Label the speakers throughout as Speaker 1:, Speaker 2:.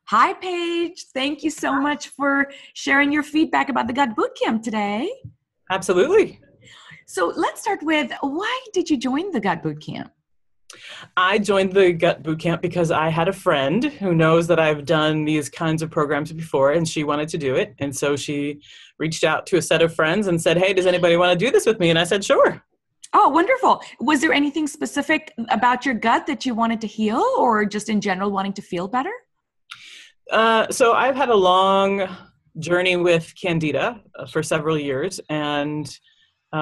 Speaker 1: Hi, Paige. Thank you so much for sharing your feedback about the Gut Bootcamp today.
Speaker 2: Absolutely.
Speaker 1: So let's start with, why did you join the Gut Bootcamp?
Speaker 2: I joined the Gut Bootcamp because I had a friend who knows that I've done these kinds of programs before, and she wanted to do it. And so she reached out to a set of friends and said, "Hey, does anybody want to do this with me?" And I said, "Sure."
Speaker 1: Oh, wonderful. Was there anything specific about your gut that you wanted to heal, or just in general wanting to feel better?
Speaker 2: So I've had a long journey with Candida for several years, and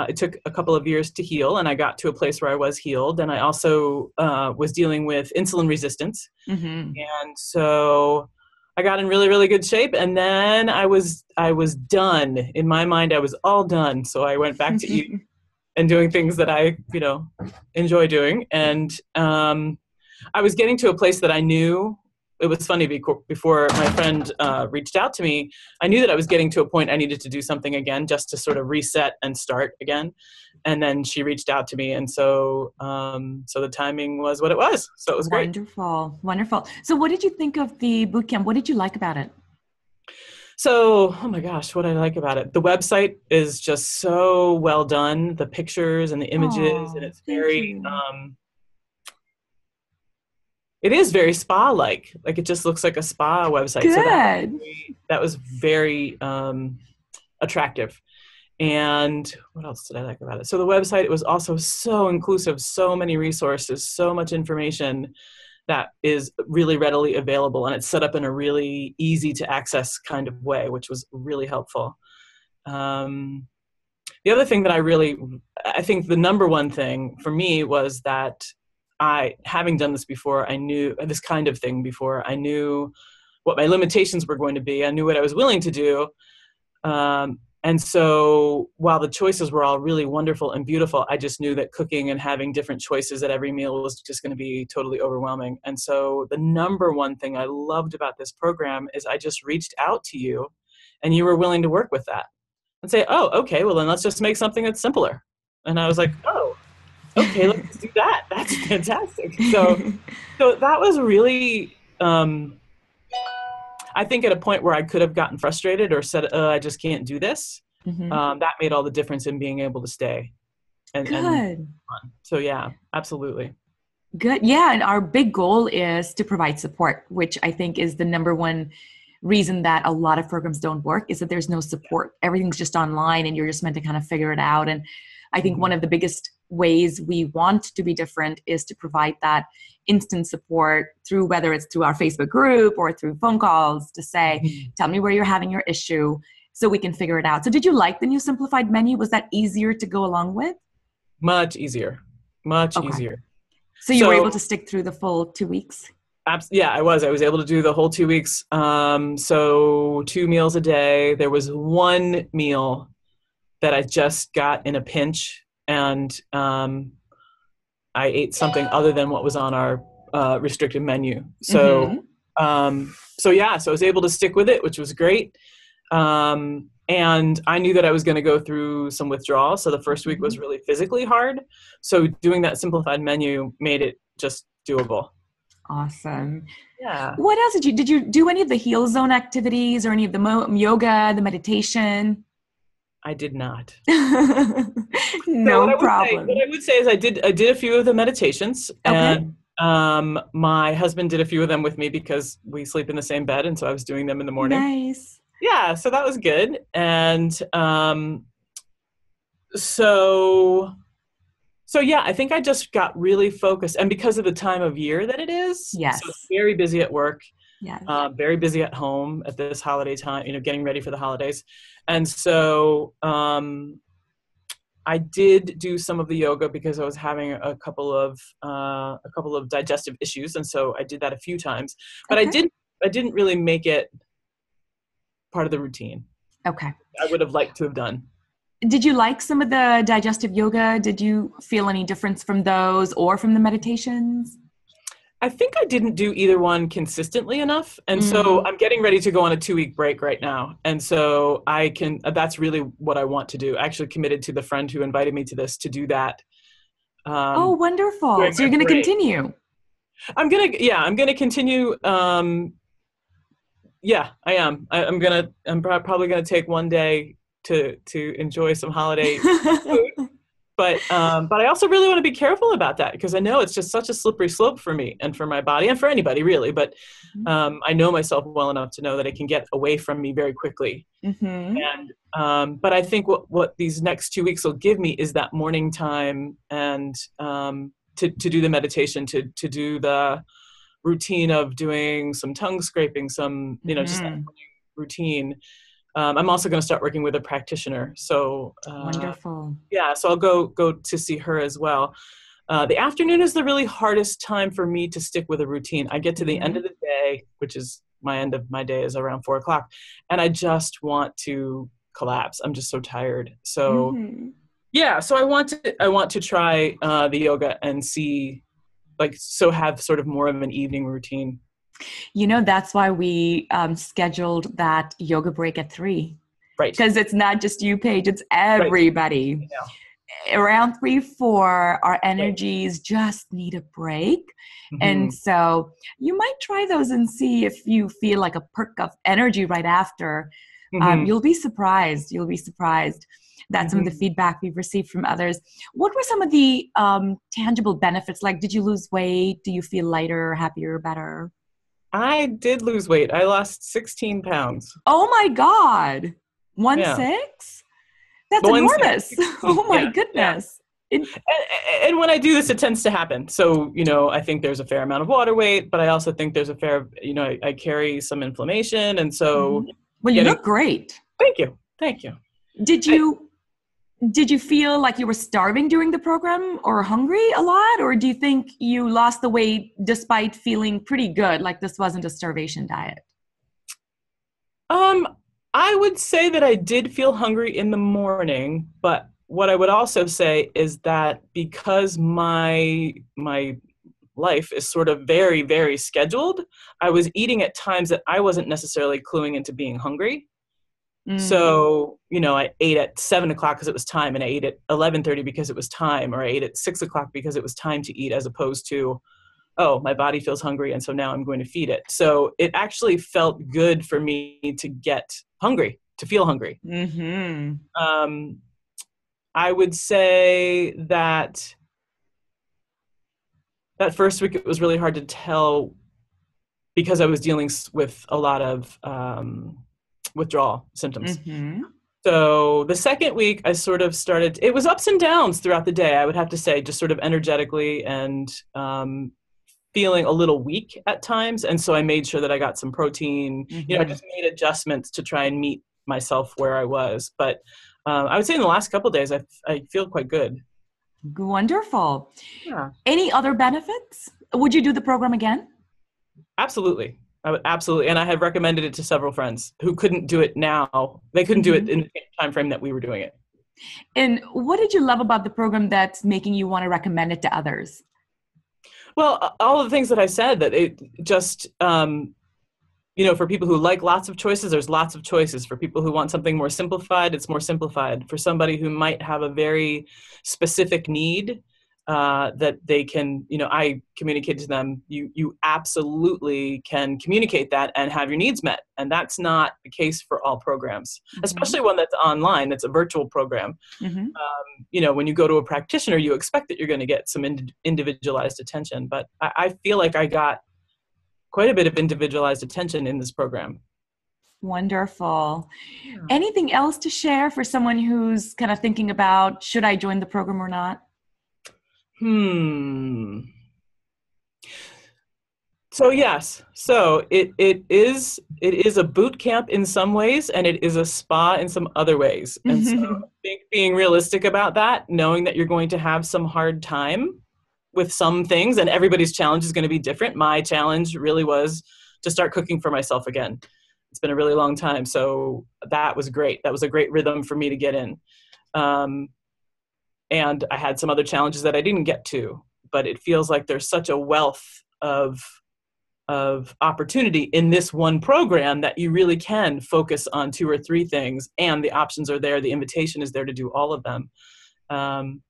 Speaker 2: it took a couple of years to heal, and I got to a place where I was healed. And I also was dealing with insulin resistance.
Speaker 1: Mm-hmm.
Speaker 2: And so I got in really, really good shape. And then I was done. In my mind, I was all done. So I went back to eating and doing things that I, enjoy doing. And I was getting to a place that I knew. It was funny, before my friend reached out to me, I knew that I was getting to a point I needed to do something again, just to sort of reset and start again. And then she reached out to me. And so the timing was what it was. So it was great.
Speaker 1: Wonderful. Wonderful. So what did you think of the bootcamp? What did you like about it?
Speaker 2: So, oh my gosh, what I like about it. The website is just so well done. The pictures and the images, and
Speaker 1: Oh,
Speaker 2: it's
Speaker 1: thank
Speaker 2: very,
Speaker 1: you.
Speaker 2: it is very spa-like. Like, it just looks like a spa website. So
Speaker 1: Good.
Speaker 2: that was very attractive. And what else did I like about it? So the website, it was also so inclusive, so many resources, so much information that is really readily available. And it's set up in a really easy to access kind of way, which was really helpful. The other thing that I think the number one thing for me was that having done this before, I knew this kind of thing before, I knew what my limitations were going to be. I knew what I was willing to do. And so while the choices were all really wonderful and beautiful, I just knew that cooking and having different choices at every meal was just going to be totally overwhelming. And so the number one thing I loved about this program is I just reached out to you and you were willing to work with that and say, "Oh, okay, well then let's just make something that's simpler." And I was like, "Oh, okay, let's do that. That's fantastic." So that was really, I think, at a point where I could have gotten frustrated or said, "I just can't do this."
Speaker 1: Mm-hmm.
Speaker 2: That made all the difference in being able to stay. And
Speaker 1: Good.
Speaker 2: so, yeah, absolutely.
Speaker 1: Good. Yeah. And our big goal is to provide support, which I think is the number one reason that a lot of programs don't work, is that there's no support. Everything's just online and you're just meant to kind of figure it out. And I think one of the biggest ways we want to be different is to provide that instant support through, whether it's through our Facebook group or through phone calls, to say, "Tell me where you're having your issue," so we can figure it out. So did you like the new simplified menu? Was that easier to go along with?
Speaker 2: Much easier. Much
Speaker 1: Okay.
Speaker 2: easier.
Speaker 1: So you were able to stick through the full 2 weeks?
Speaker 2: Yeah, I was able to do the whole 2 weeks. So 2 meals a day. There was one meal that I just got in a pinch, and I ate something other than what was on our restricted menu. So, yeah, so I was able to stick with it, which was great. And I knew that I was going to go through some withdrawal. So the first week was really physically hard. So doing that simplified menu made it just doable.
Speaker 1: Awesome.
Speaker 2: Yeah.
Speaker 1: What else did you do any of the heal zone activities or any of the yoga, the meditation?
Speaker 2: I did not. So
Speaker 1: No problem.
Speaker 2: what I would say is I did a few of the meditations,
Speaker 1: Okay.
Speaker 2: and my husband did a few of them with me because we sleep in the same bed, and so I was doing them in the morning.
Speaker 1: Nice.
Speaker 2: Yeah, so that was good. And so yeah, I think I just got really focused, and because of the time of year that it is,
Speaker 1: Yes.
Speaker 2: so it's very busy at work.
Speaker 1: Yes.
Speaker 2: Very busy at home at this holiday time, getting ready for the holidays. And so I did do some of the yoga because I was having a couple of digestive issues, and so I did that a few times. But
Speaker 1: Okay.
Speaker 2: I didn't really make it part of the routine.
Speaker 1: Okay.
Speaker 2: I would have liked to have done.
Speaker 1: Did you like some of the digestive yoga? Did you feel any difference from those or from the meditations?
Speaker 2: I think I didn't do either one consistently enough. And so I'm getting ready to go on a 2-week break right now. And so that's really what I want to do. I actually committed to the friend who invited me to this to do that.
Speaker 1: Oh, wonderful.
Speaker 2: During
Speaker 1: So you're
Speaker 2: my
Speaker 1: going to
Speaker 2: break.
Speaker 1: continue.
Speaker 2: I'm going to continue, Yeah, I am. Probably gonna take one day to enjoy some holiday food. But I also really want to be careful about that because I know it's just such a slippery slope for me and for my body and for anybody really. But I know myself well enough to know that it can get away from me very quickly.
Speaker 1: Mm-hmm.
Speaker 2: And but I think what these next 2 weeks will give me is that morning time and to do the meditation, to do the routine of doing some tongue scraping, some just that
Speaker 1: Mm-hmm.
Speaker 2: morning routine. I'm also going to start working with a practitioner, so
Speaker 1: Wonderful.
Speaker 2: yeah, so I'll go to see her as well. The afternoon is the really hardest time for me to stick with a routine. I get to the end
Speaker 1: Mm-hmm.
Speaker 2: of the day, which is my end of my day is around 4 o'clock, and I just want to collapse. I'm just so tired. So
Speaker 1: Mm-hmm.
Speaker 2: yeah, so I want to try the yoga and see have sort of more of an evening routine.
Speaker 1: That's why we scheduled that yoga break at 3.
Speaker 2: Right,
Speaker 1: Because it's not just you, Paige, it's
Speaker 2: right.
Speaker 1: everybody.
Speaker 2: Yeah,
Speaker 1: Around 3, 4, our
Speaker 2: right.
Speaker 1: energies just need a break. And
Speaker 2: Hmm.
Speaker 1: so you might try those and see if you feel like a perk of energy right after.
Speaker 2: Hmm.
Speaker 1: You'll be surprised. You'll be surprised. That's some of the
Speaker 2: Hmm.
Speaker 1: feedback we've received from others. What were some of the tangible benefits? Like, did you lose weight? Do you feel lighter, happier, better?
Speaker 2: I did lose weight. I lost 16 pounds.
Speaker 1: Oh my God. One
Speaker 2: Yeah.
Speaker 1: six? That's
Speaker 2: One six,
Speaker 1: enormous. Oh
Speaker 2: 16.
Speaker 1: my
Speaker 2: Yeah, yeah.
Speaker 1: goodness. It,
Speaker 2: And when I do this, it tends to happen. So, I think there's a fair amount of water weight, but I also think there's a fair, I carry some inflammation. And so
Speaker 1: Mhm. Well, you
Speaker 2: getting,
Speaker 1: look great.
Speaker 2: thank you. Thank you.
Speaker 1: Did
Speaker 2: I,
Speaker 1: you did you feel like you were starving during the program or hungry a lot, or do you think you lost the weight despite feeling pretty good, like this wasn't a starvation diet?
Speaker 2: um, I would say that I did feel hungry in the morning, but what I would also say is that because my life is sort of very, very scheduled, I was eating at times that I wasn't necessarily cluing into being hungry.
Speaker 1: Mm.
Speaker 2: So, I ate at 7 o'clock because it was time, and I ate at 11:30 because it was time, or I ate at 6 o'clock because it was time to eat, as opposed to, oh, my body feels hungry, and so now I'm going to feed it. So it actually felt good for me to get hungry, to feel hungry.
Speaker 1: Hmm.
Speaker 2: Um, I would say that that first week it was really hard to tell because I was dealing with a lot of withdrawal symptoms.
Speaker 1: Hmm.
Speaker 2: So the second week, I sort of started, it was ups and downs throughout the day, I would have to say, just sort of energetically and feeling a little weak at times. And so I made sure that I got some protein. I
Speaker 1: Hmm.
Speaker 2: just made adjustments to try and meet myself where I was. But I would say in the last couple of days, I feel quite good.
Speaker 1: Wonderful.
Speaker 2: Yeah,
Speaker 1: Any other benefits? Would you do the program again?
Speaker 2: absolutely. I would absolutely. And I have recommended it to several friends who couldn't do it now. They couldn't do it
Speaker 1: Hmm.
Speaker 2: in the same time frame that we were doing it.
Speaker 1: And what did you love about the program that's making you want to recommend it to others?
Speaker 2: Well, all of the things that I said, that it just, for people who like lots of choices, there's lots of choices. For people who want something more simplified, it's more simplified. For somebody who might have a very specific need, that they can, I communicate to them, you absolutely can communicate that and have your needs met. And that's not the case for all programs,
Speaker 1: Hmm.
Speaker 2: especially one that's online, that's a virtual program.
Speaker 1: Hmm.
Speaker 2: When you go to a practitioner, you expect that you're going to get some individualized attention. But I feel like I got quite a bit of individualized attention in this program.
Speaker 1: Wonderful.
Speaker 2: Yeah.
Speaker 1: Anything else to share for someone who's kind of thinking about should I join the program or not?
Speaker 2: Hmm. So yes, so it is a boot camp in some ways, and it is a spa in some other ways. And so I think being realistic about that, knowing that you're going to have some hard time with some things, and everybody's challenge is going to be different. My challenge really was to start cooking for myself again. It's been a really long time, so that was great. That was a great rhythm for me to get in. Um, and I had some other challenges that I didn't get to, but it feels like there's such a wealth of opportunity in this one program that you really can focus on two or three things, and the options are there. The invitation is there to do all of them. Um,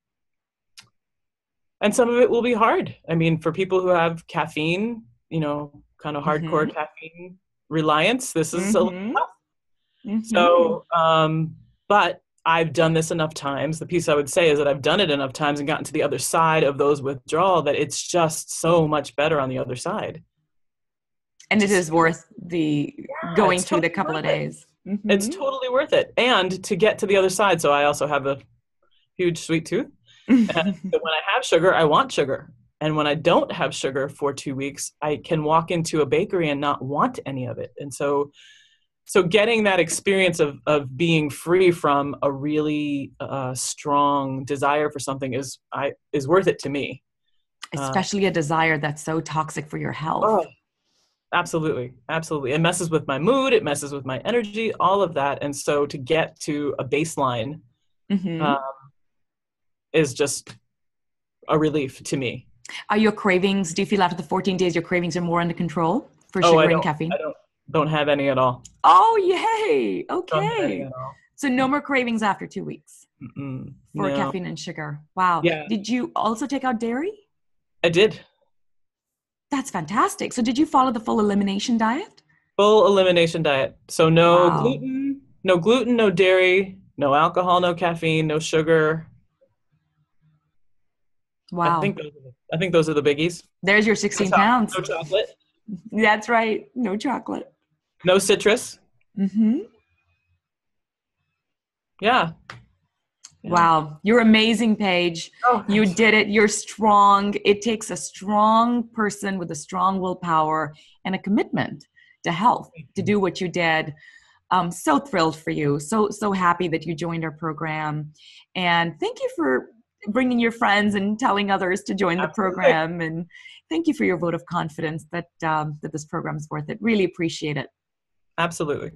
Speaker 2: and some of it will be hard. I mean, for people who have caffeine, kind of hardcore
Speaker 1: Hmm.
Speaker 2: caffeine, reliance. This is a little
Speaker 1: Mm-hmm.
Speaker 2: tough.
Speaker 1: Mm-hmm.
Speaker 2: So, but I've done this enough times. The piece I would say is that I've done it enough times and gotten to the other side of those withdrawal that it's just so much better on the other side.
Speaker 1: And it
Speaker 2: Just,
Speaker 1: is worth the
Speaker 2: yeah,
Speaker 1: going
Speaker 2: it's
Speaker 1: through the
Speaker 2: totally
Speaker 1: couple
Speaker 2: worth
Speaker 1: of
Speaker 2: it.
Speaker 1: days.
Speaker 2: It's
Speaker 1: Mm-hmm.
Speaker 2: totally worth it. And to get to the other side, so I also have a huge sweet tooth. And so when I have sugar, I want sugar. And when I don't have sugar for 2 weeks, I can walk into a bakery and not want any of it. And so getting that experience of being free from a really strong desire for something is worth it to me.
Speaker 1: Especially a desire that's so toxic for your health.
Speaker 2: Oh, absolutely. Absolutely. It messes with my mood. It messes with my energy, all of that. And so to get to a baseline
Speaker 1: Mm-hmm.
Speaker 2: uh, is just a relief to me.
Speaker 1: Are your cravings, do you feel after the 14 days your cravings are more under control for
Speaker 2: Oh,
Speaker 1: sugar and caffeine?
Speaker 2: don't have any at all.
Speaker 1: Oh, yay.
Speaker 2: Don't have any
Speaker 1: Okay.
Speaker 2: at all.
Speaker 1: So no more cravings after 2 weeks for
Speaker 2: No.
Speaker 1: caffeine and sugar. Wow.
Speaker 2: Yeah,
Speaker 1: Did you also take out dairy?
Speaker 2: I did.
Speaker 1: That's fantastic. So did you follow the full elimination diet?
Speaker 2: Full elimination diet. So
Speaker 1: Wow.
Speaker 2: no gluten, no dairy, no alcohol, no caffeine, no sugar.
Speaker 1: Wow.
Speaker 2: I think those are the biggies.
Speaker 1: There's your
Speaker 2: No
Speaker 1: 16
Speaker 2: chocolate.
Speaker 1: pounds.
Speaker 2: No chocolate.
Speaker 1: That's right. No chocolate.
Speaker 2: No citrus.
Speaker 1: Mm-hmm.
Speaker 2: Yeah. Yeah.
Speaker 1: Wow. You're amazing, Paige.
Speaker 2: Oh,
Speaker 1: You
Speaker 2: thanks.
Speaker 1: did it. You're strong. It takes a strong person with a strong willpower and a commitment to health to do what you did. So thrilled for you. So happy that you joined our program. And thank you for bringing your friends and telling others to join the
Speaker 2: Absolutely.
Speaker 1: program. And thank you for your vote of confidence that this program is worth it. Really appreciate it.
Speaker 2: Absolutely.